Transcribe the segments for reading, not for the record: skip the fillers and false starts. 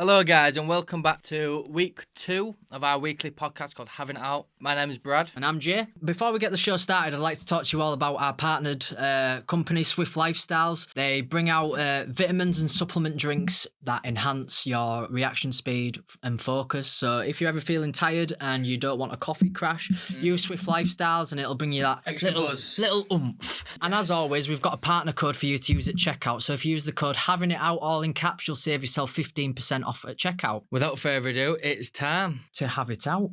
Hello guys and welcome back to week 2 of our weekly podcast called HavingItOut. My name is Brad. And I'm Jay. Before we get the show started, I'd like to talk to you all about our partnered company, Swift Lifestyles. They bring out vitamins and supplement drinks that enhance your reaction speed and focus. So if you're ever feeling tired and you don't want a coffee crash, use Swift Lifestyles and it'll bring you that little oomph. And as always, we've got a partner code for you to use at checkout. So if you use the code HavingItOut all in caps, you'll save yourself 15% off at checkout. Without further ado, it's time to have it out.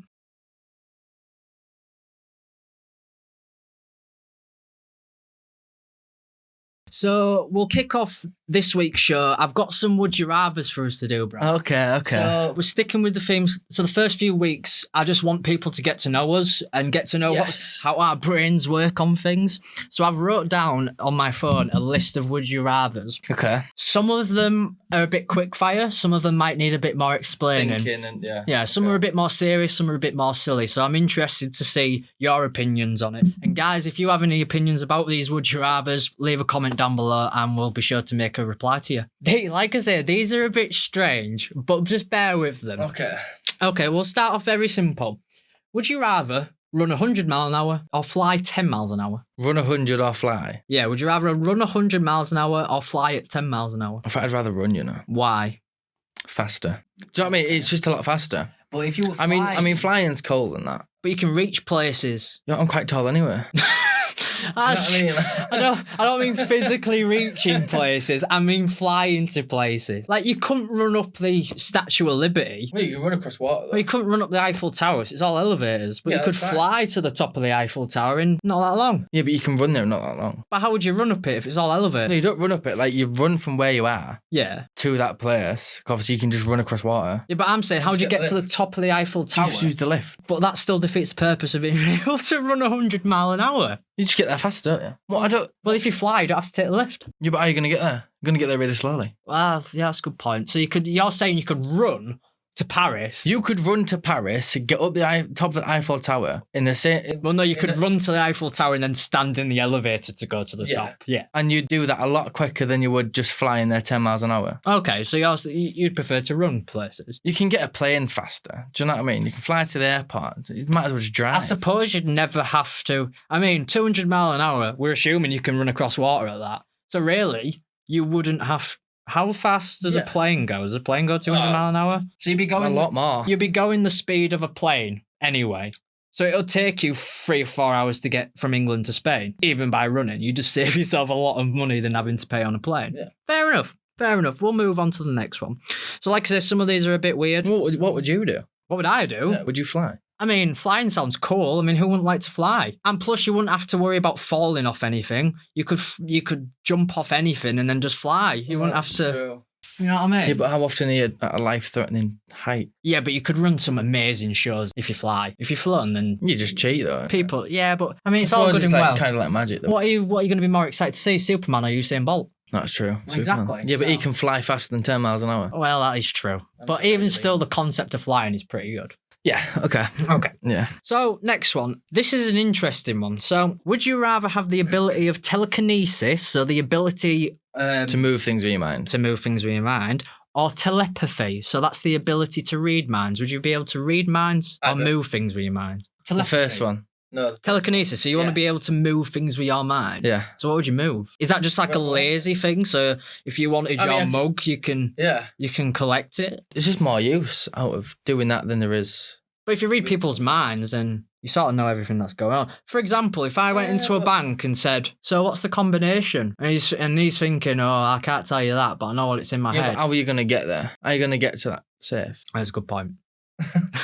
So we'll kick off this week's show. I've got some would you rathers for us to do, Brad. Okay. So we're sticking with the themes. So the first few weeks, I just want people to get to know us and get to know how our brains work on things. So I've wrote down on my phone a list of would you rathers. Okay. Some of them are a bit quick fire. Some of them might need a bit more explaining. Some are a bit more serious. Some are a bit more silly. So I'm interested to see your opinions on it. And guys, if you have any opinions about these would you rathers, leave a comment down below and we'll be sure to make a reply to you. Like I say, these are a bit strange, but just bear with them. Okay, we'll start off very simple. Would you rather run 100 miles an hour or fly 10 miles an hour? Run 100 or fly? Yeah, would you rather run 100 miles an hour or fly at 10 miles an hour? I think I'd rather run, you know. Why? Faster. Do you know what I mean? It's just a lot faster. But if you were flying... I mean, flying's cold and that. But you can reach places. Yeah, I'm quite tall anyway. I don't mean physically reaching places. I mean flying to places. Like, you couldn't run up the Statue of Liberty. Well, you can run across water, though. Well, you couldn't run up the Eiffel Tower. It's all elevators. But you could fly to the top of the Eiffel Tower in not that long. Yeah, but you can run there not that long. But how would you run up it if it's all elevators? No, you don't run up it. Like, you run from where you are to that place. Obviously, you can just run across water. Yeah, but I'm saying, how would you get to the top of the Eiffel Tower? You just use the lift. But that still defeats the purpose of being able to run 100 miles an hour. You just get there faster, don't you? Well, if you fly, you don't have to take the lift. Yeah, but how are you going to get there? You're going to get there really slowly. Well, yeah, that's a good point. So you're saying you could run to Paris. You could run to Paris, get up the top of the Eiffel Tower in the same... Well, no, you could run to the Eiffel Tower and then stand in the elevator to go to the top. Yeah. And you'd do that a lot quicker than you would just flying there 10 miles an hour. Okay, so you'd prefer to run places. You can get a plane faster. Do you know what I mean? You can fly to the airport. You might as well just drive. I suppose you'd never have to... I mean, 200 miles an hour, we're assuming you can run across water at that. So really, you wouldn't have... How fast does a plane go? Does a plane go 200 miles an hour? So you'd be going... A lot more. You'd be going the speed of a plane anyway. So it'll take you 3 or 4 hours to get from England to Spain, even by running. You just save yourself a lot of money than having to pay on a plane. Yeah. Fair enough. We'll move on to the next one. So like I said, some of these are a bit weird. What would you do? What would I do? Yeah, would you fly? I mean, flying sounds cool. I mean, who wouldn't like to fly? And plus, you wouldn't have to worry about falling off anything. You could jump off anything and then just fly. You wouldn't have to... True. You know what I mean? Yeah, but how often are you at a life-threatening height? Yeah, but you could run some amazing shows if you fly. If you're floating, then... You just cheat, though. People, yeah, but... I mean, it's all good and well. Kind of like magic, though. What are you going to be more excited to see, Superman or Usain Bolt? That's true. Exactly. Superman. Yeah, but he can fly faster than 10 miles an hour. Well, that is true. But even still, the concept of flying is pretty good. Yeah, okay. Yeah. So, next one. This is an interesting one. So, would you rather have the ability of telekinesis, so the ability... to move things with your mind. Or telepathy, so that's the ability to read minds. Would you be able to read minds or move things with your mind? Telepathy. The first one. No. Telekinesis, so you want to be able to move things with your mind? Yeah. So what would you move? Is that just like a lazy thing? So if you wanted your mug, you can collect it? There's just more use out of doing that than there is... But if you read people's minds, then you sort of know everything that's going on. For example, if I went into a bank and said, so what's the combination? And he's thinking, oh, I can't tell you that, but I know what it's in my head. But how are you going to get there? How are you going to get to that safe? That's a good point.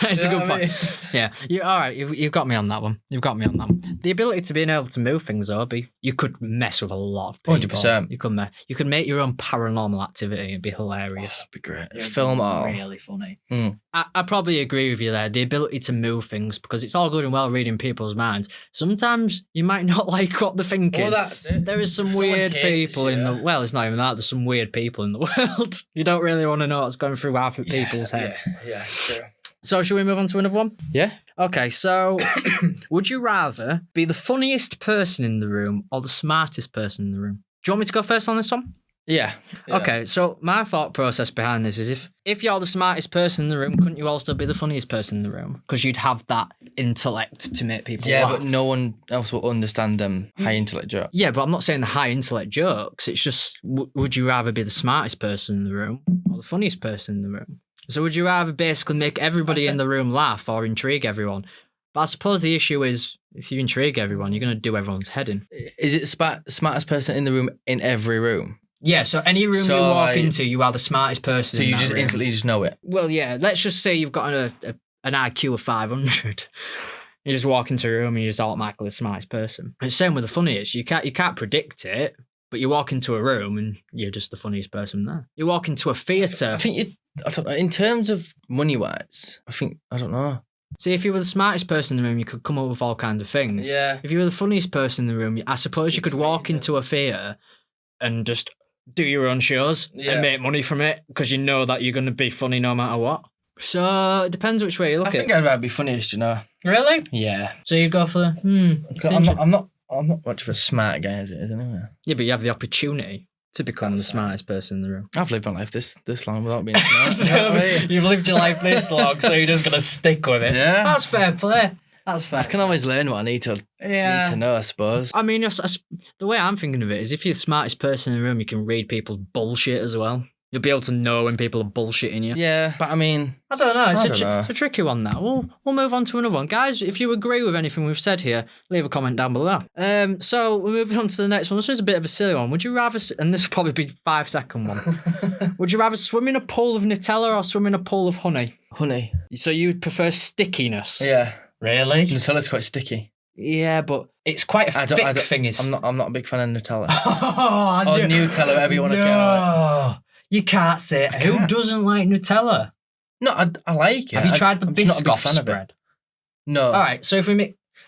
It's a good point. Yeah. All right. You've got me on that one. The ability to being able to move things, though, you could mess with a lot of people. 100%. You could make your own paranormal activity. It'd be hilarious. That'd be great. Film all. Really funny. I probably agree with you there. The ability to move things, because it's all good and well reading people's minds. Sometimes you might not like what they're thinking. Well, that's it. There is some weird people in the... Well, it's not even that. There's some weird people in the world. You don't really want to know what's going through half of people's heads. Yeah, true. So should we move on to another one? Yeah. Okay, so would you rather be the funniest person in the room or the smartest person in the room? Do you want me to go first on this one? Yeah. Okay, so my thought process behind this is if you're the smartest person in the room, couldn't you also be the funniest person in the room? Because you'd have that intellect to make people laugh. But no one else will understand them high intellect jokes. Yeah, but I'm not saying the high intellect jokes. It's just, would you rather be the smartest person in the room or the funniest person in the room? So would you rather basically make everybody in the room laugh or intrigue everyone? But I suppose the issue is, if you intrigue everyone, you're going to do everyone's head in. Is it the smartest person in the room in every room? Yeah, so any room you walk into, you are the smartest person. So you just instantly just know it. Well, yeah. Let's just say you've got an IQ of 500. You just walk into a room and you're just automatically the smartest person. It's the same with the funniest. You can't predict it, but you walk into a room and you're just the funniest person there. You walk into a theatre. I think I don't know. In terms of money wise, I don't know. See, if you were the smartest person in the room, you could come up with all kinds of things. Yeah. If you were the funniest person in the room, I suppose you could walk into a theatre and just do your own shows and make money from it because you know that you're going to be funny no matter what. So it depends which way you look at it. I think I'd rather be funniest, you know. Really? Yeah. So you go for I'm not much of a smart guy as it is anyway. Yeah, but you have the opportunity to become the smartest person in the room. I've lived my life this long without being smart. You've lived your life this long, so you're just gonna stick with it. Yeah. That's fair play. That's fair. I can always learn what I need to know, I suppose. I mean, the way I'm thinking of it is if you're the smartest person in the room, you can read people's bullshit as well. You'll be able to know when people are bullshitting you. Yeah, but I mean... I don't know. It's a tricky one, that. We'll move on to another one. Guys, if you agree with anything we've said here, leave a comment down below. So we're moving on to the next one. This one's a bit of a silly one. Would you rather... And this will probably be 5-second one. Would you rather swim in a pool of Nutella or swim in a pool of honey? Honey. So you would prefer stickiness? Yeah. Really? Nutella's quite sticky. Yeah, but it's quite a thick thing. I'm not a big fan of Nutella. Or Nutella, whatever you want to call it. You can't say it. Who doesn't like Nutella? No, I like it. Have you tried the Biscoff spread? No. All right, so if we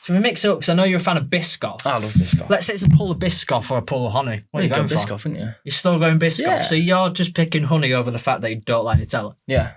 mix it up, because I know you're a fan of Biscoff. I love Biscoff. Let's say it's a pull of Biscoff or a pull of honey. What are you going for? Biscoff, aren't you? You're still going Biscoff. Yeah. So you're just picking honey over the fact that you don't like Nutella. Yeah.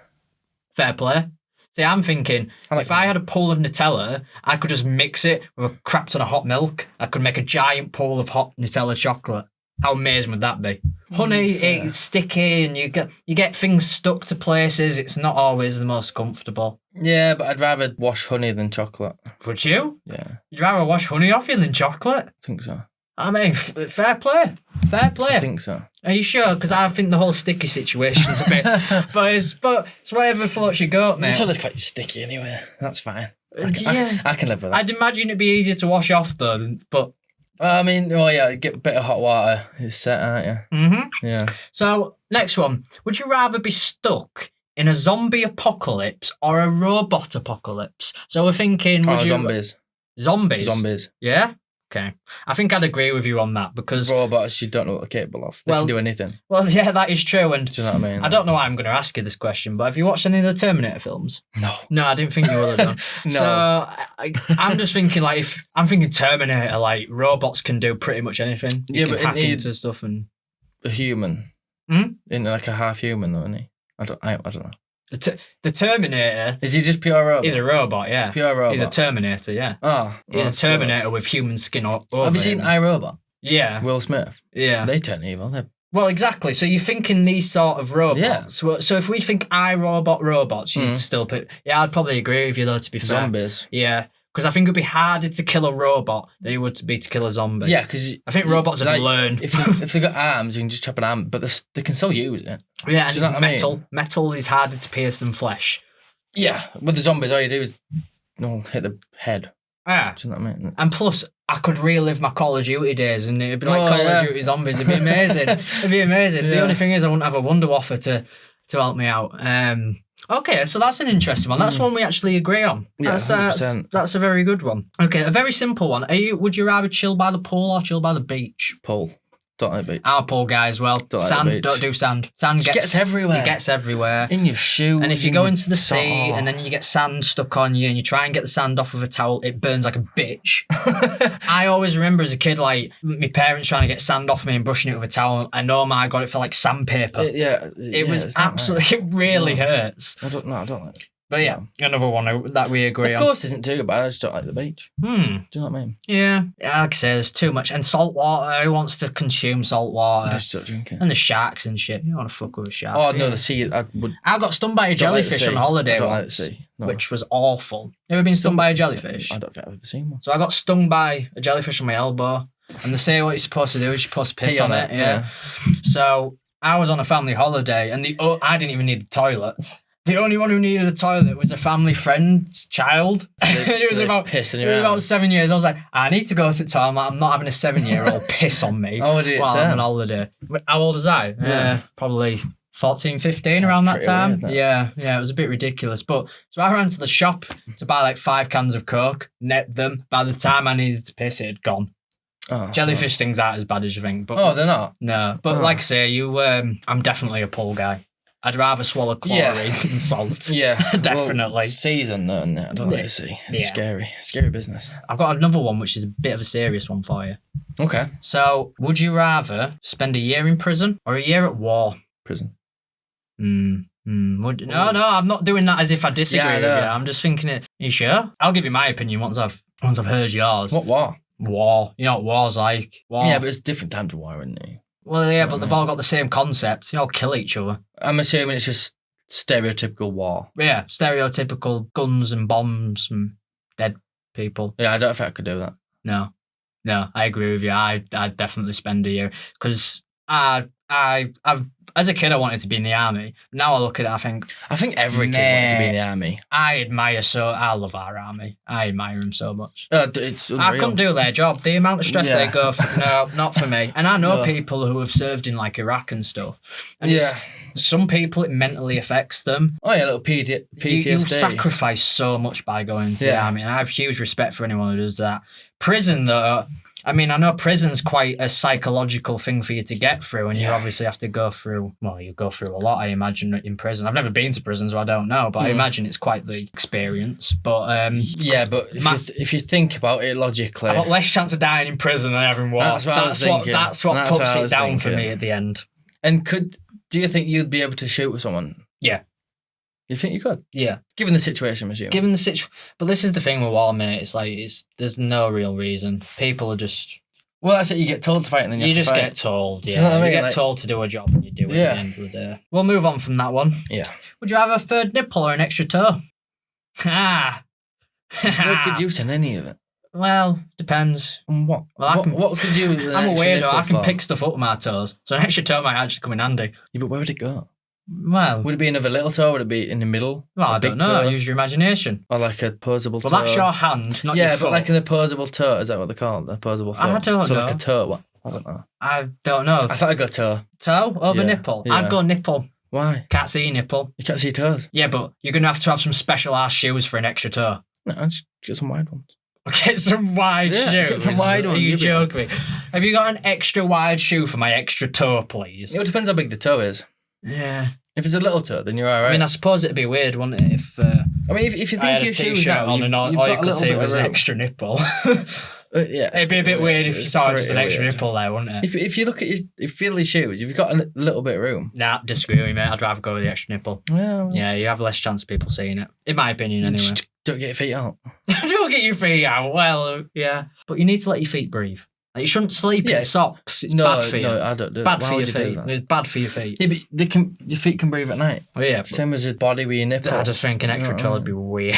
Fair play. See, I'm thinking, if I had a pool of Nutella, I could just mix it with a crap ton of hot milk. I could make a giant pool of hot Nutella chocolate. How amazing would that be? Honey, it's sticky and you get things stuck to places. It's not always the most comfortable. Yeah, but I'd rather wash honey than chocolate. Would you? Yeah. You'd rather wash honey off you than chocolate? I think so. I mean, fair play. Fair play. I think so. Are you sure? Because I think the whole sticky situation's a bit... but it's whatever floats your goat, mate. Nutella's quite sticky anyway. That's fine. Yeah. I can live with that. I'd imagine it'd be easier to wash off, though, but... I mean, get a bit of hot water. It's set, aren't you? Mm-hmm. Yeah. So, next one. Would you rather be stuck in a zombie apocalypse or a robot apocalypse? So we're thinking... Zombies. Zombies? Zombies. Yeah? Okay. I think I'd agree with you on that because... Robots, you don't know what they're capable of. They can do anything. Well, yeah, that is true. And do you know what I mean? I don't know why I'm going to ask you this question, but have you watched any of the Terminator films? No. No, I didn't think you would have done. No. So I'm just thinking, I'm thinking Terminator, robots can do pretty much anything. You can hack into stuff and... A human. Hmm? In a half human, though, isn't he? I don't know. The Terminator... Is he just pure robot? He's a robot, yeah. Pure robot. He's a Terminator, yeah. Oh. He's a Terminator with human skin over Have you seen iRobot? Yeah. Will Smith? Yeah. They turn evil. Well, exactly. So you're thinking these sort of robots. Yeah. So if we think iRobot robots, you'd still put... Yeah, I'd probably agree with you, though, to be fair. Zombies. Yeah. Because I think it'd be harder to kill a robot than it would to be to kill a zombie. Yeah, because... I think robots would learn. If they've got arms, you can just chop an arm, but they can still use it. Yeah, and it's metal. I mean? Metal is harder to pierce than flesh. Yeah, with the zombies, all you do is hit the head. Yeah. Do you know what I mean? And plus, I could relive my Call of Duty days and it'd be like Call of Duty Zombies. It'd be amazing. It'd be amazing. Yeah. The only thing is I wouldn't have a Wonder Waffle to help me out. Okay, so that's an interesting one. That's one we actually agree on. Yeah, that's a very good one. Okay, a very simple one. Would you rather chill by the pool or chill by the beach? Pool. Don't like beach. I'm a pool guy as well. Sand, don't do sand. Sand gets everywhere. It gets everywhere. In your shoes. And if you go into the sea and then you get sand stuck on you and you try and get the sand off with a towel, it burns like a bitch. I always remember as a kid, my parents trying to get sand off me and brushing it with a towel. And oh my God, it felt like sandpaper. It was absolutely, it really hurts. I don't like But yeah, another one that we agree on. The coast isn't too bad. I just don't like the beach. Do you know what I mean? Yeah. Like I say, there's too much. And salt water. Who wants to consume salt water? Just stop drinking. And the sharks and shit. You don't want to fuck with a shark. Oh, no, the sea. I got stung by a jellyfish on holiday once, which was awful. You ever been stung by a jellyfish? I don't think I've ever seen one. So I got stung by a jellyfish on my elbow. And they say what you're supposed to do is you're supposed to piss on it. Yeah. So I was on a family holiday and I didn't even need a toilet. The only one who needed a toilet was a family friend's child. It was about 7 years. I was like, I need to go to the toilet. I'm not having a 7-year-old piss on me while I'm on holiday. How old was I? Yeah, probably 14, 15 around that time. Weird, yeah, it was a bit ridiculous. But so I ran to the shop to buy like 5 cans of Coke, net them. By the time I needed to piss, it had gone. Jellyfish stings aren't as bad as you think. But, they're not? No, but like I say, I'm definitely a pull guy. I'd rather swallow chlorine than salt. Yeah, definitely. Well, season, though, I don't like to see. It's scary business. I've got another one, which is a bit of a serious one for you. Okay. So, would you rather spend a year in prison or a year at war? Prison. No, I'm not doing that as if I disagree with you. I'm just thinking it. Are you sure? I'll give you my opinion once I've heard yours. What war? War. You know what war's like? War. Yeah, but it's different types of war, isn't it? Well, yeah, but they've all got the same concept. They all kill each other. I'm assuming it's just stereotypical war. Yeah, stereotypical guns and bombs and dead people. Yeah, I don't think I could do that. No, I agree with you. I'd definitely spend a year because I've as a kid I wanted to be in the army. Now I look at it, I think every kid wanted to be in the army. I love our army. I admire them so much. It's unreal. I couldn't do their job. The amount of stress they go for, no, not for me. And I know people who have served in like Iraq and stuff. And some people it mentally affects them. Oh yeah, a little PTSD. You sacrifice so much by going to the army, and I have huge respect for anyone who does that. Prison though, I mean, I know prison's quite a psychological thing for you to get through, and you obviously have to go through, you go through a lot, I imagine, in prison. I've never been to prison, so I don't know, but I imagine it's quite the experience. But but if you think about it logically, I've got less chance of dying in prison than having war. That's what puts it down for me at the end. And do you think you'd be able to shoot with someone? Yeah. You think you could? Yeah. Given the situation, I'm assuming. But this is the thing with war, mate. It's like, there's no real reason. People are just... Well, that's it. You get told to fight and then you have to fight. Get told, yeah. Do you know what I mean? You get told to do a job and you do it at the end of the day. We'll move on from that one. Yeah. Would you have a third nipple or an extra toe? There's no good use in any of it. Well, depends. What? Well, what could you do? I'm a weirdo. I can pick stuff up with my toes. So an extra toe might actually come in handy. Yeah, but where would it go? Well, would it be another little toe? Would it be in the middle? Well, I don't know. Use your imagination. Or like a opposable toe. Well, that's your hand, not your foot. Yeah, but like an opposable toe. Is that what they're called? Opposable foot. I don't know. Like a toe. What? I don't know. I don't know. I thought I'd go toe. Toe over nipple? Yeah. I'd go nipple. Why? Can't see nipple. You can't see toes? Yeah, but you're going to have some special ass shoes for an extra toe. No, I'll just get some wide ones. Get some wide shoes? Get some wide ones. Are you joking me? Have you got an extra wide shoe for my extra toe, please? It depends how big the toe is. Yeah. If it's a little toe, then you're all right. I mean, I suppose it'd be weird, wouldn't it? If if you think your shoes now, all you could see was an extra nipple. Yeah, it'd be a bit weird if you saw just an extra nipple there, wouldn't it? If you look at your feel your shoes, you've got a little bit of room. Nah, disagree with me, mate. I'd rather go with the extra nipple. Well, yeah, you have less chance of people seeing it, in my opinion, anyway. Just don't get your feet out. Don't get your feet out. Well, yeah, but you need to let your feet breathe. Like, you shouldn't sleep in socks. It's bad for you. No, I don't do bad for your feet. It's bad for your feet. Yeah, but your feet can breathe at night. Oh yeah. Same as your body with your nipple. I just think an extra toe would be weird.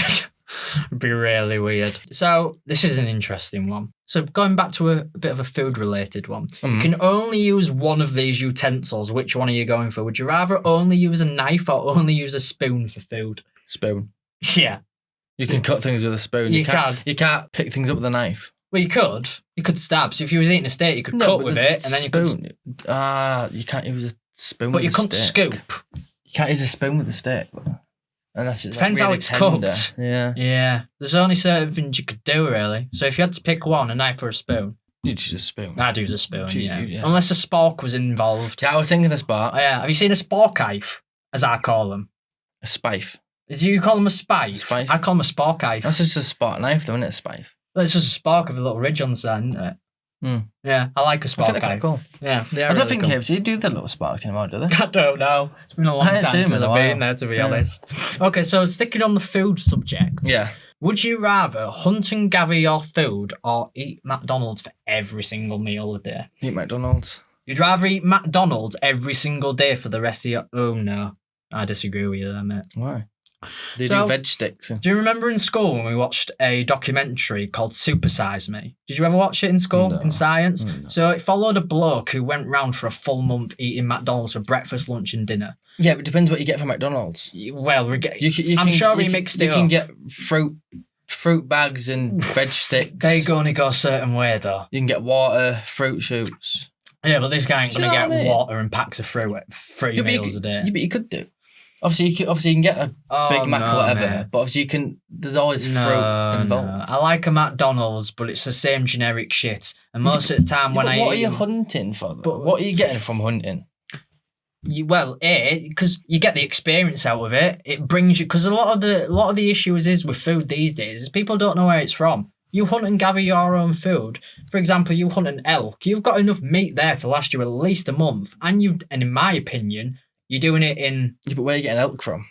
It'd be really weird. So this is an interesting one. So going back to a bit of a food-related one. You can only use one of these utensils. Which one are you going for? Would you rather only use a knife or only use a spoon for food? Spoon. Yeah. You can cut things with a spoon. You can. You can't pick things up with a knife. Well, you could. You could stab. So if you was eating a steak, you could cut with it, and then you could... you can't use a spoon but with a steak. But you couldn't scoop. You can't use a spoon with a steak. Unless it's depends how it's cooked. Yeah. Yeah. There's only certain things you could do, really. So if you had to pick one, a knife or a spoon... You'd use a spoon. I'd use a spoon, yeah. Unless a spork was involved. Yeah, I was thinking a spork. Oh, yeah. Have you seen a spork-knife, as I call them? A spife. Do you call them a spife? I call them a spork-knife. That's just a spork knife, though, isn't it? A spife. Well, it's just a spark with a little ridge on the side, isn't it? Yeah, I like a spark egg. I think they're cool. Yeah, I don't think KFC do the little sparks anymore, do they? I don't know. It's been a long time since I've been there, to be honest. Okay, so sticking on the food subject. Yeah. Would you rather hunt and gather your food or eat McDonald's for every single meal a day? Eat McDonald's. You'd rather eat McDonald's every single day for the rest of your... Oh, no. I disagree with you there, mate. Why? They do veg sticks. Do you remember in school when we watched a documentary called Supersize Me? Did you ever watch it in school, in science? No. So it followed a bloke who went round for a full month eating McDonald's for breakfast, lunch and dinner. Yeah, but it depends what you get from McDonald's. Well, I'm sure he mixed it up. You can get fruit bags and veg sticks. They only go a certain way, though. You can get water, fruit shoots. Yeah, but this guy ain't going to get water and packs of fruit at 3 meals a day. Yeah, but you could do. Obviously, you can get a Big Mac or whatever, mate. But obviously there's always fruit involved. No. I like a McDonald's, but it's the same generic shit. And most of the time when what are you hunting for, though? But what are you getting from hunting? Because you get the experience out of it. It brings you... Because a lot of the issues is with food these days is people don't know where it's from. You hunt and gather your own food. For example, you hunt an elk. You've got enough meat there to last you at least a month. And in my opinion... You're doing it in... Yeah, but where are you getting elk from?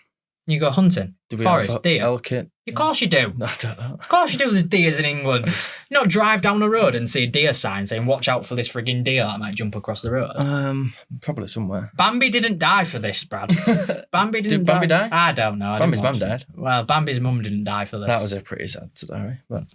You go hunting. Forest, deer. Elk it? Of course you do. No, I don't know. Of course you do. There's deers in England. You not drive down the road and see a deer sign saying, watch out for this frigging deer that might jump across the road. Probably somewhere. Bambi didn't die for this, Brad. Bambi didn't Did Bambi die? I don't know. Bambi's mum died. Well, Bambi's mum didn't die for this. That was a pretty sad story. But...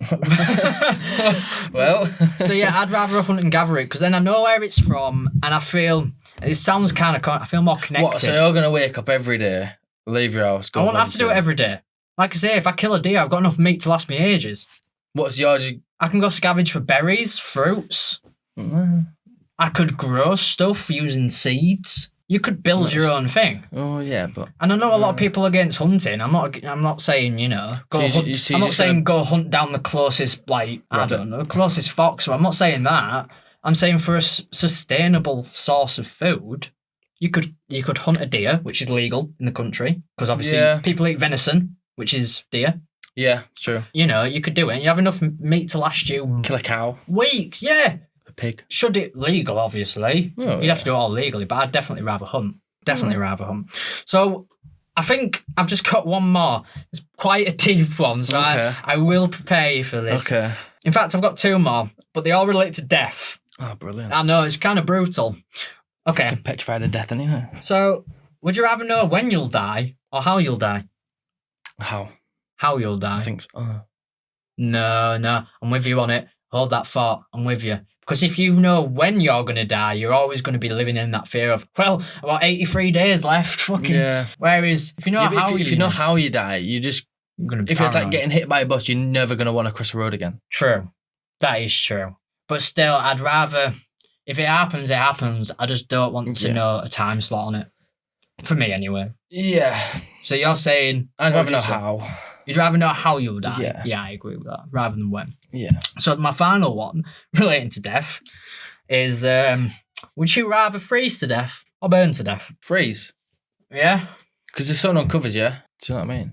well. So yeah, I'd rather hunt and gather it because then I know where it's from and I feel... It sounds kind of... I feel more connected. What, so you're going to wake up every day, leave your house, go I won't have to do it every day. Like I say, if I kill a deer, I've got enough meat to last me ages. What's yours? I can go scavenge for berries, fruits. I could grow stuff using seeds. You could build your own thing. Oh yeah, but... And I know a lot of people are against hunting. I'm not saying, I'm not saying go hunt down the closest, I don't know, closest fox. So I'm not saying that. I'm saying for a sustainable source of food, you could hunt a deer, which is legal in the country, because obviously people eat venison, which is deer. Yeah, true. You could do it. You have enough meat to last you... Kill a cow. Weeks, yeah. A pig. Should it legal, obviously. You'd have to do it all legally, but I'd definitely rather hunt. Rather hunt. So I think I've just got one more. It's quite a deep one, so I will prepare you for this. Okay. In fact, I've got two more, but they all relate to death. Oh, brilliant. I know, it's kind of brutal. Okay. I'm petrified of death anyway. So, would you rather know when you'll die or how you'll die? How? How you'll die? I think so. No, I'm with you on it. Hold that thought, I'm with you. Because if you know when you're going to die, you're always going to be living in that fear of, well, about 83 days left. Fucking. Yeah. Whereas, if you know if you know how you die, you just... Gonna be paranoid. It's like getting hit by a bus, you're never going to want to cross the road again. True. That is true. But still, I'd rather... If it happens, it happens. I just don't want to know a time slot on it. For me, anyway. Yeah. So you're saying... I'd rather know how. You'd rather know how you'll die? Yeah. Yeah, I agree with that. Rather than when. Yeah. So my final one, relating to death, is... would you rather freeze to death or burn to death? Freeze? Yeah. Because if someone uncovers you, do you know what I mean?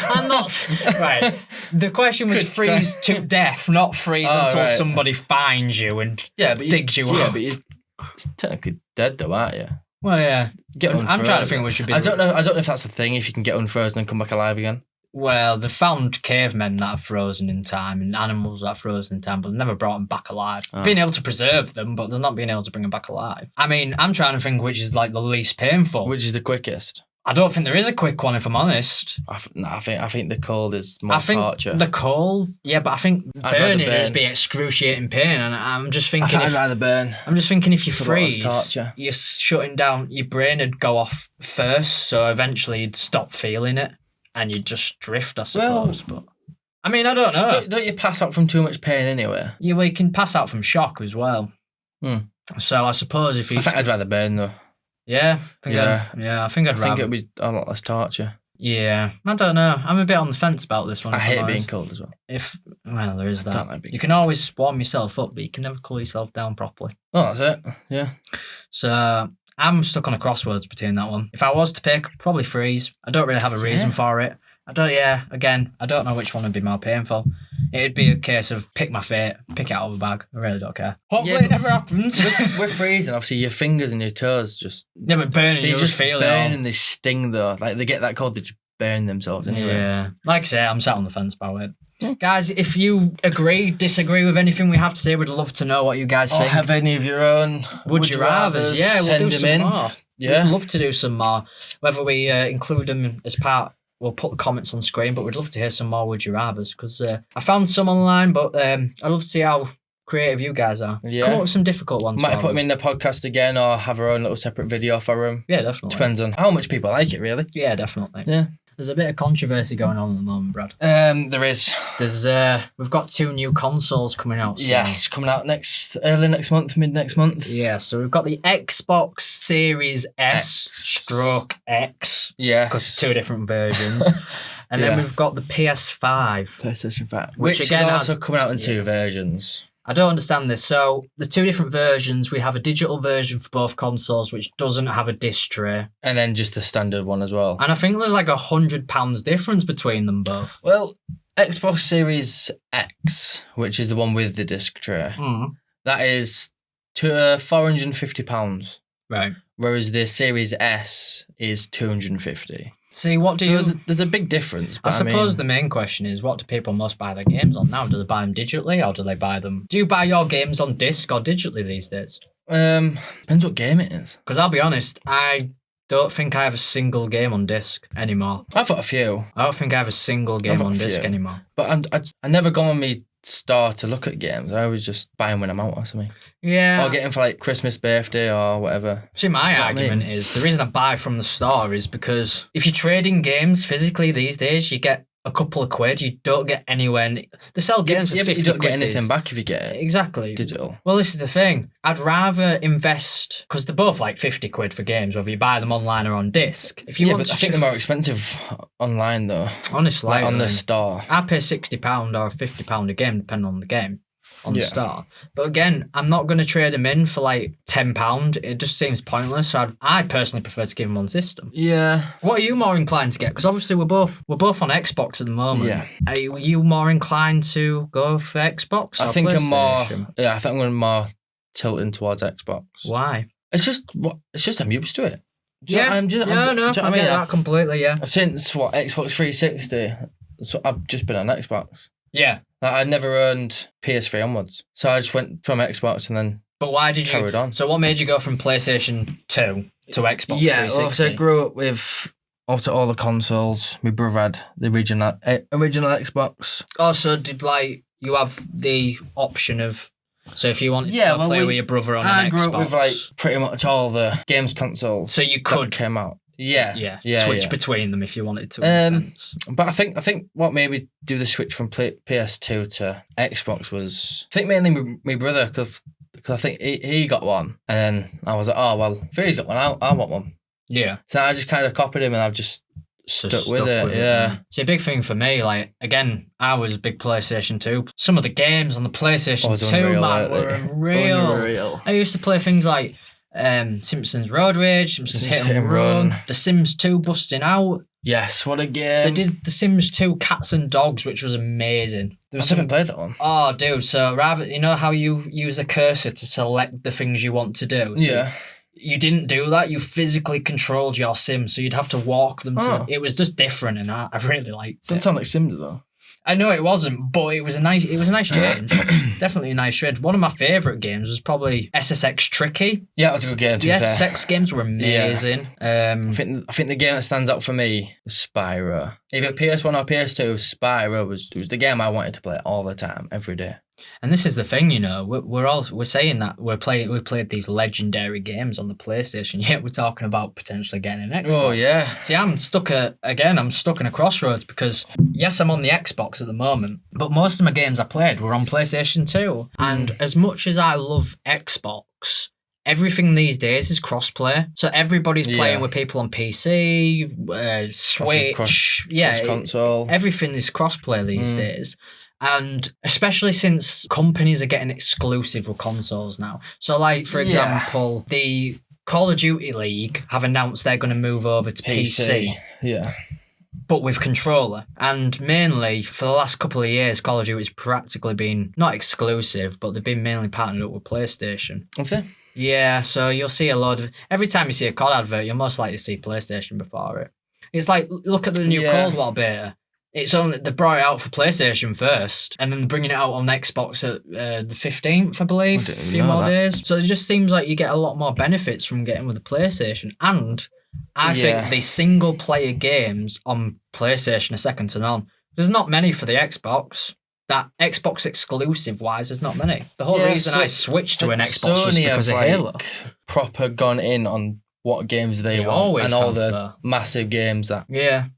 I'm not... Right. The question was freeze to death, not freeze until somebody finds you and digs you up. Yeah, but you're technically dead though, aren't you? Well, yeah. I'm trying to think what should be... I don't know if that's a thing, if you can get unfrozen and come back alive again. Well, they found cavemen that are frozen in time and animals that are frozen in time, but they've never brought them back alive. Being able to preserve them, but they're not being able to bring them back alive. I mean, I'm trying to think which is like the least painful. Which is the quickest? I don't think there is a quick one, if I'm honest. I think the cold is more torture. The cold, yeah, but I think burning is be excruciating pain, and I'm just thinking... I'd rather burn. I'm just thinking if you freeze, you're shutting down, your brain would go off first, so eventually you'd stop feeling it, and you'd just drift, I suppose. But I mean, I don't know. Don't you pass out from too much pain anyway? Yeah, well, you can pass out from shock as well. So I suppose if you... I think I'd rather burn, though. Yeah, I think I'd rather... I think it'd be a lot less torture. Yeah, I don't know. I'm a bit on the fence about this one. I hate being cold as well. Well, there is that. You can always warm yourself up, but you can never cool yourself down properly. Oh, that's it. Yeah. So I'm stuck on a crossroads between that one. If I was to pick, probably freeze. I don't really have a reason for it. I don't know which one would be more painful. It'd be a case of pick my fate, pick it out of the bag. I really don't care. Hopefully it never happens. With freezing, obviously your fingers and your toes just... Yeah, but burning, they you just feel it. Burn and they sting though. Like they get that cold, they just burn themselves anyway. Yeah. Like I say, I'm sat on the fence about it. Guys, if you agree, disagree with anything we have to say, we'd love to know what you guys think. Or have any of your own would you rather? Yeah, we'll do some more. Yeah. We'd love to do some more. Whether we include them as part, we'll put the comments on screen, but we'd love to hear some more would you rathers, because I found some online, but I'd love to see how creative you guys are. Yeah. Come up with some difficult ones. Might put them in the podcast again, or have our own little separate video for them. Yeah, definitely. Depends on how much people like it, really. Yeah, definitely. Yeah. There's a bit of controversy going on at the moment, Brad. There is. We've got 2 new consoles coming out soon. Yes, coming out early next month, mid next month. Yeah, so we've got the Xbox Series S/X. Yeah. Because it's 2 different versions. And then we've got the PS5. PlayStation 5. Which again is also coming out in 2 versions. I don't understand this. So the 2 different versions, we have a digital version for both consoles, which doesn't have a disc tray. And then just the standard one as well. And I think there's like £100 difference between them both. Well, Xbox Series X, which is the one with the disc tray, that is £450. Right. Whereas the Series S is £250. See, what do there's a big difference. I suppose the main question is, what do people most buy their games on now? Do they buy them digitally, or do they buy them... Do you buy your games on disc or digitally these days? Depends what game it is. Because I'll be honest, I don't think I have a single game on disc anymore. I've got a few. I don't think I have a single game on disc anymore. But I never go on my store to look at games. I always just buy them when I'm out or something. Yeah. Or get them for like Christmas, birthday or whatever. See, my argument is the reason I buy from the store is because if you're trading games physically these days, you get a couple of quid. You don't get anywhere. They sell games for 50 quid. You don't get anything back if you get it. Exactly. Digital. Well, this is the thing. I'd rather invest, because they're both like 50 quid for games, whether you buy them online or on disc. If you want but I think they're more expensive online though. Honestly. Like on the store. I pay £60 or £50 a game, depending on the game. On the store. But again, I'm not going to trade them in for like £10. It just seems pointless. So I personally prefer to give them on system. Yeah. What are you more inclined to get? Because obviously we're both on Xbox at the moment. Yeah. Are you more inclined to go for Xbox? I think I'm more. Yeah, I think I'm more tilting towards Xbox. Why? It's just I'm used to it. I get that completely. Yeah. Since Xbox 360, so I've just been on Xbox. Yeah. I never owned PS3 onwards. So I just went from Xbox and then carried on. So what made you go from PlayStation 2 to Xbox 360? Yeah, I grew up with all the consoles. My brother had the original Xbox. Also, did you have the option of... So if you wanted to play with your brother on an Xbox... I grew up with pretty much all the games consoles. So you could... that came out. Yeah. Switch between them if you wanted to, in a sense. But I think what made me do the switch from PS2 to Xbox was, I think mainly my brother, because I think he got one, and then I was like, oh, well, if he's got one, I want one. Yeah. So I just kind of copied him, and I've just stuck with it. Yeah. See, a big thing for me, again, I was a big PlayStation 2. Some of the games on the PlayStation 2, man, were unreal. I used to play things like Simpsons Road Rage, Simpsons Hit and Run, The Sims 2 Busting Out. Yes, what a game. They did The Sims 2 Cats and Dogs, which was amazing. I haven't played that one. Oh, dude, so rather, you know how you use a cursor to select the things you want to do? So you didn't do that. You physically controlled your Sim, so you'd have to walk them to... It was just different, and I really liked it. Doesn't sound like Sims, though. I know it wasn't, but it was a nice change. Definitely a nice change. One of my favourite games was probably SSX Tricky. Yeah, that was a good game. The SSX games were amazing. I think the game that stands out for me was Spyro. Either PS1 or PS2, Spyro was the game I wanted to play all the time, every day. And this is the thing, we're saying that we played these legendary games on the PlayStation, yet we're talking about potentially getting an Xbox. Oh yeah. See, I'm stuck in a crossroads because yes, I'm on the Xbox at the moment, but most of my games I played were on PlayStation 2. And as much as I love Xbox, everything these days is crossplay. So everybody's playing with people on PC, Switch, cross console. Everything is crossplay these days. And especially since companies are getting exclusive with consoles now. So for example, the Call of Duty League have announced they're going to move over to PC. Yeah. but with controller. And mainly for the last couple of years, Call of Duty's practically been not exclusive, but they've been mainly partnered up with PlayStation. Okay. Yeah, so you'll see a lot of every time you see a COD advert, you'll most likely see PlayStation before it. It's like look at the new Cold War beta. It's only they brought it out for PlayStation first, and then they're bringing it out on Xbox at the 15th, I believe. A few more days. So it just seems like you get a lot more benefits from getting with the PlayStation. And I think the single player games on PlayStation are second to none. There's not many for the Xbox. That Xbox exclusive wise, there's not many. The whole reason I switched to an Xbox Sony was because of Halo. Proper gone in on what games they want and all the massive games that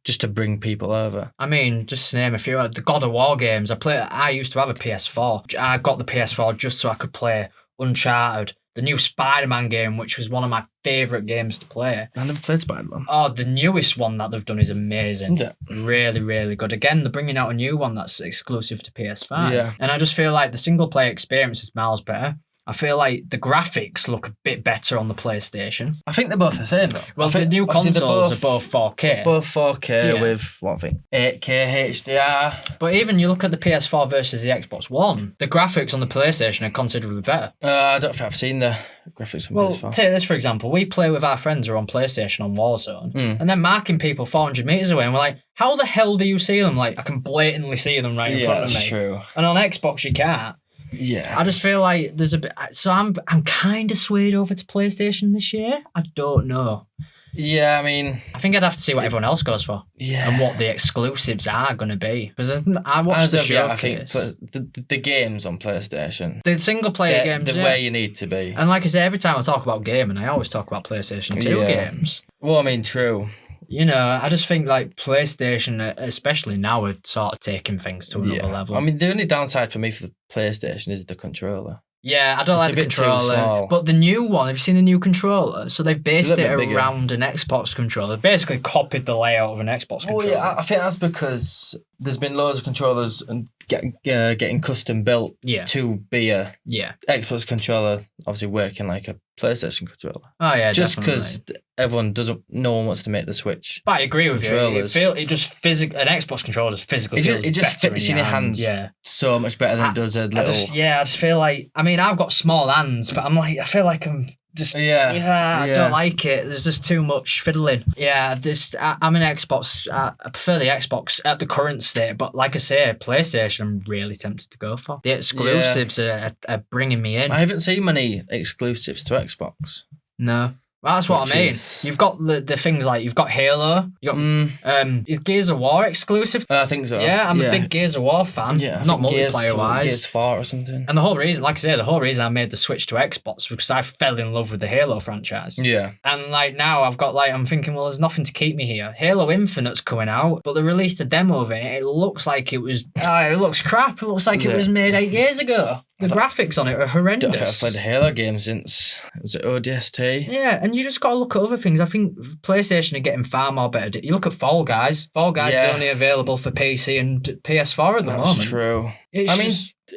just to bring people over. I mean, just to name a few, the God of War games. I used to have a PS4. I got the PS4 just so I could play Uncharted, the new Spider-Man game, which was one of my favourite games to play. I never played Spider-Man. Oh, the newest one that they've done is amazing. Is it? Really, really good. Again, they're bringing out a new one that's exclusive to PS5. Yeah. And I just feel like the single player experience is miles better. I feel like the graphics look a bit better on the PlayStation. I think they're both the same though. Well, the new consoles are both 4K. Both 4K with, 8K HDR. But even you look at the PS4 versus the Xbox One, the graphics on the PlayStation are considerably better. I don't think I've seen the graphics on PS4. Well, take this for example. We play with our friends who are on PlayStation on Warzone, and they're marking people 400 metres away, and we're like, how the hell do you see them? Like, I can blatantly see them right in front of me. Yeah, that's true. And on Xbox, you can't. Yeah. I just feel like there's a bit... So I'm kind of swayed over to PlayStation this year. I don't know. Yeah, I mean... I think I'd have to see what everyone else goes for. Yeah. And what the exclusives are going to be. Because I watched the showcase. I think the games on PlayStation... The single-player games, they're where you need to be. And like I say, every time I talk about gaming, I always talk about PlayStation 2 games. Well, I mean, true. You know, I just think like PlayStation, especially now, are sort of taking things to another level. I mean, the only downside for me for the PlayStation is the controller. Yeah, I don't like the controller. But the new one, have you seen the new controller? So they've based it around an Xbox controller. They basically copied the layout of an Xbox controller. Oh yeah, I think that's because there's been loads of controllers and getting custom built to be a Xbox controller, obviously working like a PlayStation controller. Oh yeah, just because no one wants to make the switch. But I agree with you. It just an Xbox controller just physically it just fits in your hand so much better than it does a little. I just feel like, I mean, I've got small hands, but I feel like I'm just I don't like it. There's just too much fiddling. Yeah, I'm an Xbox. I prefer the Xbox at the current state, but like I say, PlayStation, I'm really tempted to go for. The exclusives are bringing me in. I haven't seen many exclusives to Xbox. No. Well, that's what I mean. You've got the things like, you've got Halo. You got is Gears of War exclusive? I think so. Yeah, I'm a big Gears of War fan. Yeah, not multiplayer wise. Gears 4 or something. And the whole reason, like I say, I made the switch to Xbox was because I fell in love with the Halo franchise. Yeah. And like now I'm thinking, well, there's nothing to keep me here. Halo Infinite's coming out, but they released a demo of it. It looks like it was. It looks crap. It looks like it was made 8 years ago. The graphics on it are horrendous. I don't think I've played a Halo game since, was it ODST? Yeah, and you just got to look at other things. I think PlayStation are getting far more better. You look at Fall Guys. Fall Guys is only available for PC and PS4 at the moment. That's true.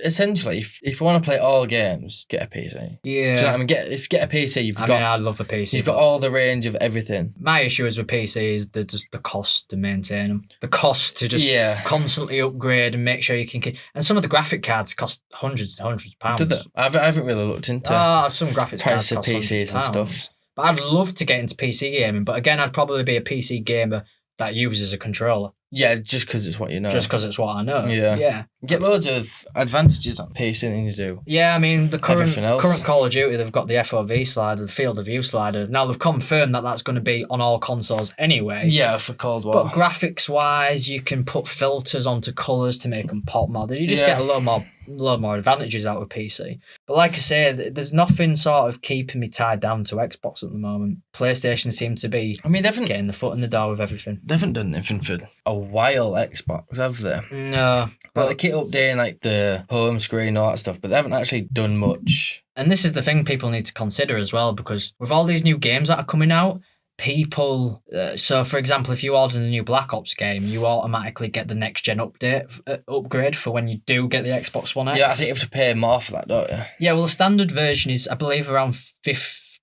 Essentially, if you want to play all games, get a PC. Yeah. Do you know what I mean? If you get a PC, I love a PC. You've got all the range of everything. My issue is with PCs, just the cost to maintain them. The cost to just constantly upgrade and make sure you can keep... And some of the graphic cards cost hundreds of pounds. Did they? I haven't really looked into some graphics cards cost PCs and stuff. But I'd love to get into PC gaming, but again, I'd probably be a PC gamer that uses a controller. Yeah, just because it's what you know. Just because it's what I know. Yeah. You get loads of advantages on PC than you do. Yeah, I mean, the current Call of Duty, they've got the FOV slider, the field of view slider. Now, they've confirmed that that's going to be on all consoles anyway. Yeah, for Cold War. But graphics-wise, you can put filters onto colours to make them pop more. You just get a lot more advantages out of PC. But like I say, there's nothing sort of keeping me tied down to Xbox at the moment. PlayStation seems to be getting the foot in the door with everything. They haven't done anything for a while, Xbox, have they? No. But they keep updating like the home screen and all that stuff, but they haven't actually done much. And this is the thing people need to consider as well, because with all these new games that are coming out, people... so, for example, if you order the new Black Ops game, you automatically get the next-gen upgrade for when you do get the Xbox One X. Yeah, I think you have to pay more for that, don't you? Yeah, well, the standard version is, I believe, around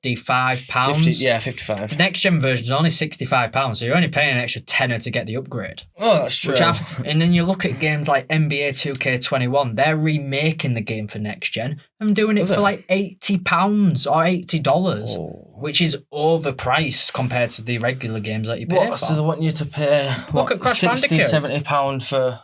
£55. 50, yeah, 55. The next gen version is only £65, so you're only paying an extra tenner to get the upgrade. Oh, that's true. And then you look at games like NBA 2K21, they're remaking the game for next gen and doing it for like £80 or $80, which is overpriced compared to the regular games that you pay for. So they want you to pay look at Crash Bandicoot. £60-70 for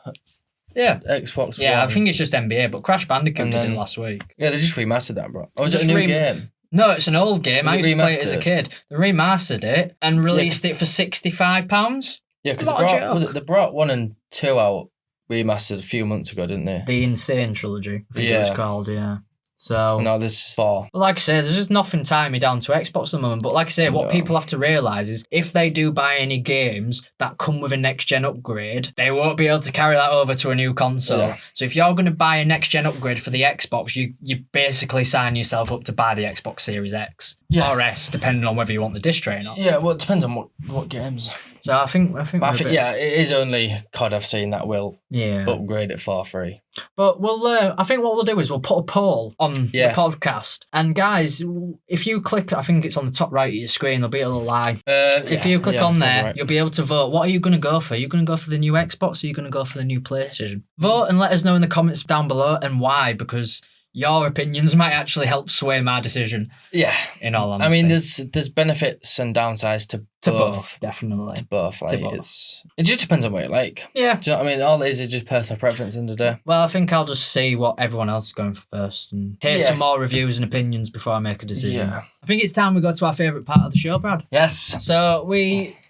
Xbox One. I think it's just NBA, but Crash Bandicoot did it last week. Yeah, they just remastered that, bro. Or was it a new game? No, it's an old game. I used to play it as a kid. They remastered it and released it for £65. Yeah, because they brought 1 and 2 out remastered a few months ago, didn't they? The Insane Trilogy, I think it was called, yeah. So no, this is 4. But like I say, there's just nothing tying me down to Xbox at the moment. But like I say, what people have to realise is if they do buy any games that come with a next-gen upgrade, they won't be able to carry that over to a new console. Yeah. So if you're going to buy a next-gen upgrade for the Xbox, you basically sign yourself up to buy the Xbox Series X or S, depending on whether you want the disc tray or not. Yeah, well, it depends on what games. So I think it is only COD I've seen that will upgrade it for free. But I think what we'll do is we'll put a poll on the podcast. And guys, if you click, I think it's on the top right of your screen, there'll be a little line. If you click on there, you'll be able to vote. What are you going to go for? Are you going to go for the new Xbox or are you going to go for the new PlayStation? Vote and let us know in the comments down below and why, because your opinions might actually help sway my decision. Yeah. In all honesty. I mean, there's benefits and downsides to both. Definitely. To both. Like, it just depends on what you like. Yeah. Do you know what I mean? All it is just personal preference in the day. Well, I think I'll just see what everyone else is going for first and hear some more reviews and opinions before I make a decision. Yeah. I think it's time we go to our favourite part of the show, Brad. Yes. So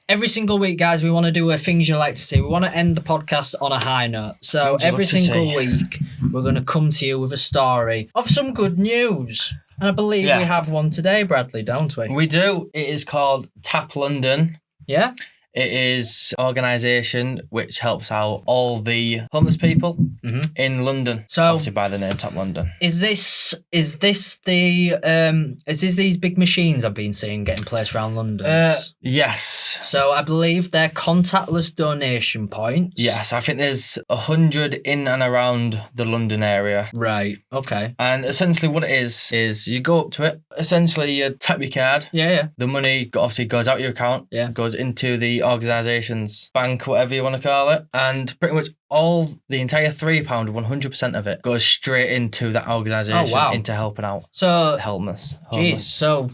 every single week, guys, we want to do things you like to see. We want to end the podcast on a high note. So every single week, we're going to come to you with a story of some good news. And I believe we have one today, Bradley, don't we? We do. It is called Tap London. Yeah? It is an organisation which helps out all the homeless people in London. So obviously by the name Tap London. Is this these big machines I've been seeing getting placed around London? Yes. So I believe they're contactless donation points. Yes, I think there's 100 in and around the London area. Right. Okay. And essentially what it is you go up to it. Essentially you tap your card. Yeah. The money obviously goes out your account. Yeah. Goes into the organisation's bank, whatever you want to call it, and pretty much the entire £3, 100% of it goes straight into that organisation, into helping out the homeless. Jeez, so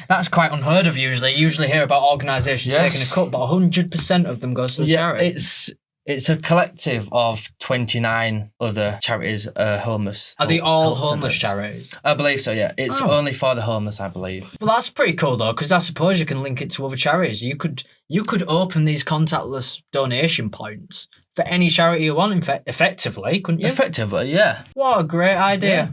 that's quite unheard of usually. You usually hear about organisations taking a cut, but 100% of them goes to the charity. It's a collective of 29 other charities, homeless. Are they all homeless charities? I believe so, yeah. It's only for the homeless, I believe. Well, that's pretty cool, though, because I suppose you can link it to other charities. You could open these contactless donation points for any charity you want, effectively, couldn't you? Effectively, yeah. What a great idea. Yeah.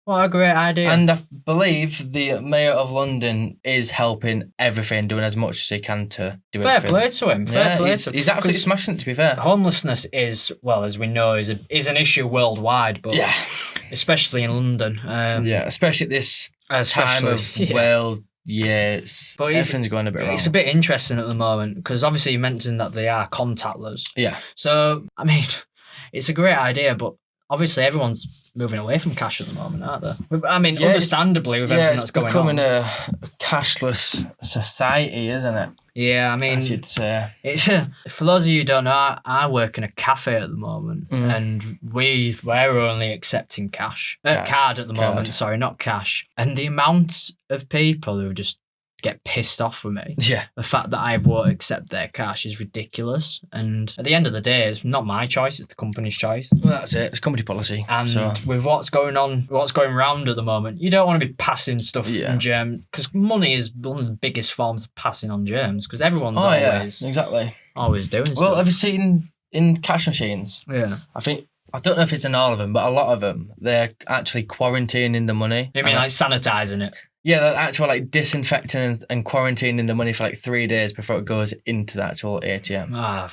What a great idea. And I believe the Mayor of London is helping everything, doing as much as he can to do it. Fair play to him. He's absolutely smashing it, to be fair. Homelessness is, well, as we know, is an issue worldwide, but especially in London. Especially at this time of world. Yes, but everything's going a bit wrong. It's a bit interesting at the moment because obviously you mentioned that they are contactless. Yeah. So, I mean, it's a great idea, but obviously everyone's moving away from cash at the moment, aren't they? I mean, understandably with everything that's going on. It's becoming a cashless society, isn't it? Yeah, I mean, I should say. It's for those of you who don't know, I work in a cafe at the moment, and we're only accepting card at the moment. Sorry, not cash. And the amount of people who just get pissed off with me. Yeah. The fact that I won't accept their cash is ridiculous. And at the end of the day, it's not my choice, it's the company's choice. Well, that's it. It's company policy. And with what's going around at the moment, you don't want to be passing stuff in germs, because money is one of the biggest forms of passing on germs, because everyone's always doing stuff. Well, have you seen in cash machines? Yeah. I don't know if it's in all of them, but a lot of them, they're actually quarantining the money. You mean like sanitising it? Yeah, they're actually like disinfecting and quarantining the money for like 3 days before it goes into the actual ATM.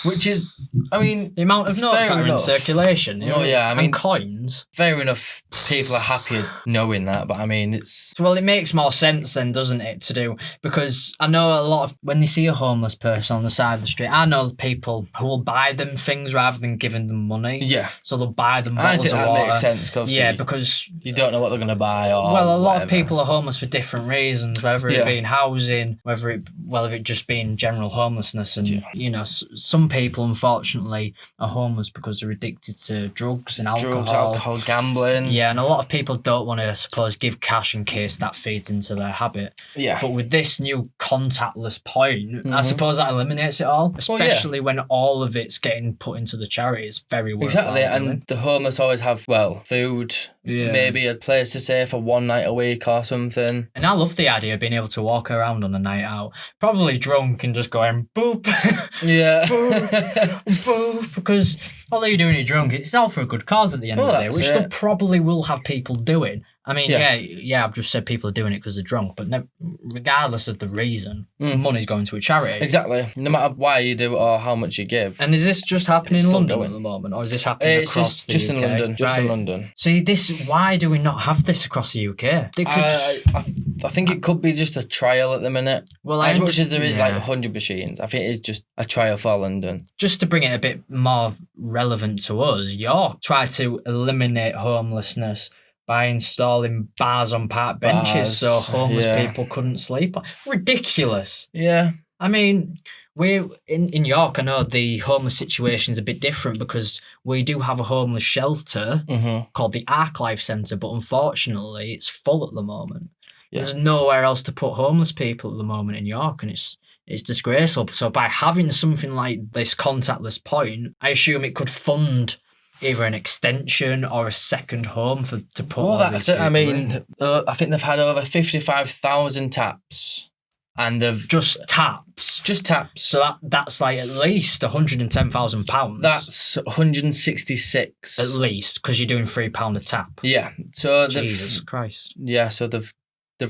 Which is, I mean, the amount of notes that are in circulation. And coins. Fair enough, people are happy knowing that, but I mean, it's... Well, it makes more sense then, doesn't it, to do? Because I know a lot of, when you see a homeless person on the side of the street, I know people who will buy them things rather than giving them money. Yeah. So they'll buy them bottles of water. I think that makes sense, because because you don't know what they're going to buy or a lot of people are homeless for different reasons, whether it being housing, whether it just being general homelessness. And, you know, some people, unfortunately, are homeless because they're addicted to drugs and alcohol. Gambling. Yeah, and a lot of people don't want to, I suppose, give cash in case that feeds into their habit. Yeah. But with this new contactless point, I suppose that eliminates it all, especially when all of it's getting put into the charity. It's very worthwhile. Exactly, and the homeless always have, food, maybe a place to stay for one night a week or something. And I love the idea of being able to walk around on a night out, probably drunk and just going, boop. Yeah. boop, boop, because although you're doing it drunk, it's all for a good cause at the end of the day, which they probably will have people doing. I mean, I've just said people are doing it because they're drunk, but regardless of the reason, money's going to a charity. Exactly. No matter why you do it or how much you give. And is this just happening in London at the moment, or is this happening across the UK? In London. Just in London. See, why do we not have this across the UK? I think it could be just a trial at the minute. Well, as much as there is 100 machines, I think it's just a trial for London. Just to bring it a bit more relevant to us, York tried to eliminate homelessness by installing bars on park benches so homeless people couldn't sleep. Ridiculous. Yeah. I mean, we're in York, I know the homeless situation is a bit different because we do have a homeless shelter called the Arc Life Centre, but unfortunately it's full at the moment. Yeah. There's nowhere else to put homeless people at the moment in York, and it's disgraceful. So by having something like this contactless point, I assume it could fund either an extension or a second home to put all that's it. I mean, I think they've had over 55,000 taps. And they've just taps. So that's like at least £110,000. That's 166 at least, because you're doing £3 a tap. Yeah. So Jesus Christ. Yeah. So they've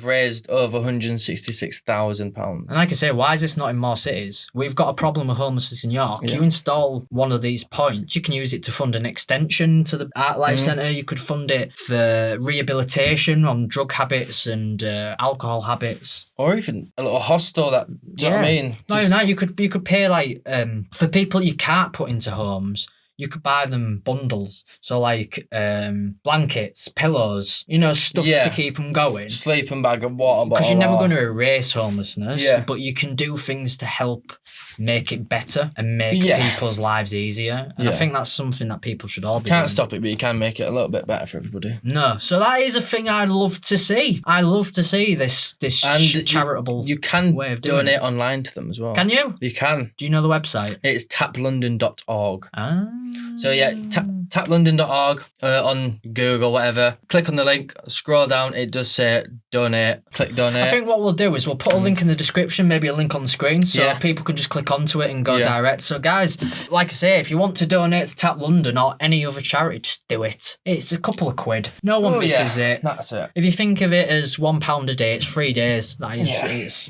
raised over £166,000. And like I say, why is this not in more cities? We've got a problem with homelessness in York. Yeah. You install one of these points, you can use it to fund an extension to the Art Life Centre. You could fund it for rehabilitation on drug habits and alcohol habits. Or even a little hostel do you know what I mean? Not even that, you could pay for people you can't put into homes. You could buy them bundles. So like blankets, pillows, stuff to keep them going. Sleeping bag, and water bottle. Because you're never going to erase homelessness, but you can do things to help make it better and make people's lives easier. And I think that's something that people should all be doing. Can't stop it, but you can make it a little bit better for everybody. No. So that is a thing I'd love to see. I love to see this charitable you can way of doing donate online to them as well. Can you? You can. Do you know the website? It's taplondon.org. Ah. So taplondon.org on Google, whatever. Click on the link, scroll down, it does say donate. Click donate. I think what we'll do is we'll put a link in the description, maybe a link on the screen, so people can just click onto it and go direct. So guys, like I say, if you want to donate to Tap London or any other charity, just do it. It's a couple of quid. No one misses it. That's it. If you think of it as £1 a day, it's 3 days. That is, it's,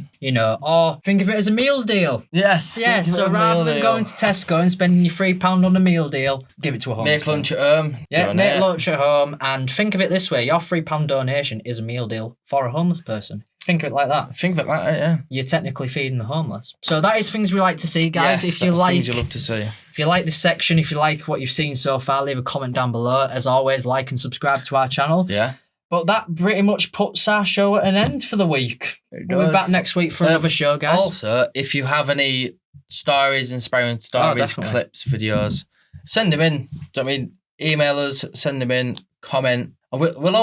or think of it as a meal deal. Yes. Yeah, so rather than going to Tesco and spending your £3 on a meal deal, give it to a homeless Make lunch at home. Yeah, donate. Make lunch at home, and think of it this way: your £3 donation is a meal deal for a homeless person. Think of it like that. Think of it like that, yeah. You're technically feeding the homeless. So that is things we like to see, guys. Yes, if you like, things you love to see. If you like this section, if you like what you've seen so far, leave a comment down below. As always, like and subscribe to our channel. Yeah. But that pretty much puts our show at an end for the week. We'll be back next week for another show, guys. Also, if you have any inspiring stories, clips, videos, send them in. Do you know what I mean? Email us, send them in, comment. We'll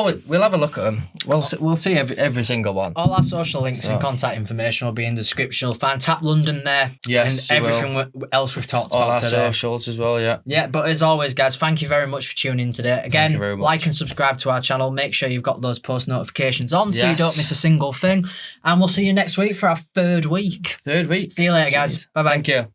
have a look at them. We'll see every single one. All our social links and contact information will be in the description. You'll find Tap London there. Yes, and everything else we've talked about today. All our socials as well, yeah. Yeah, but as always, guys, thank you very much for tuning in today. Again, like and subscribe to our channel. Make sure you've got those post notifications on so you don't miss a single thing. And we'll see you next week for our third week. See you later, guys. Bye-bye. Thank you.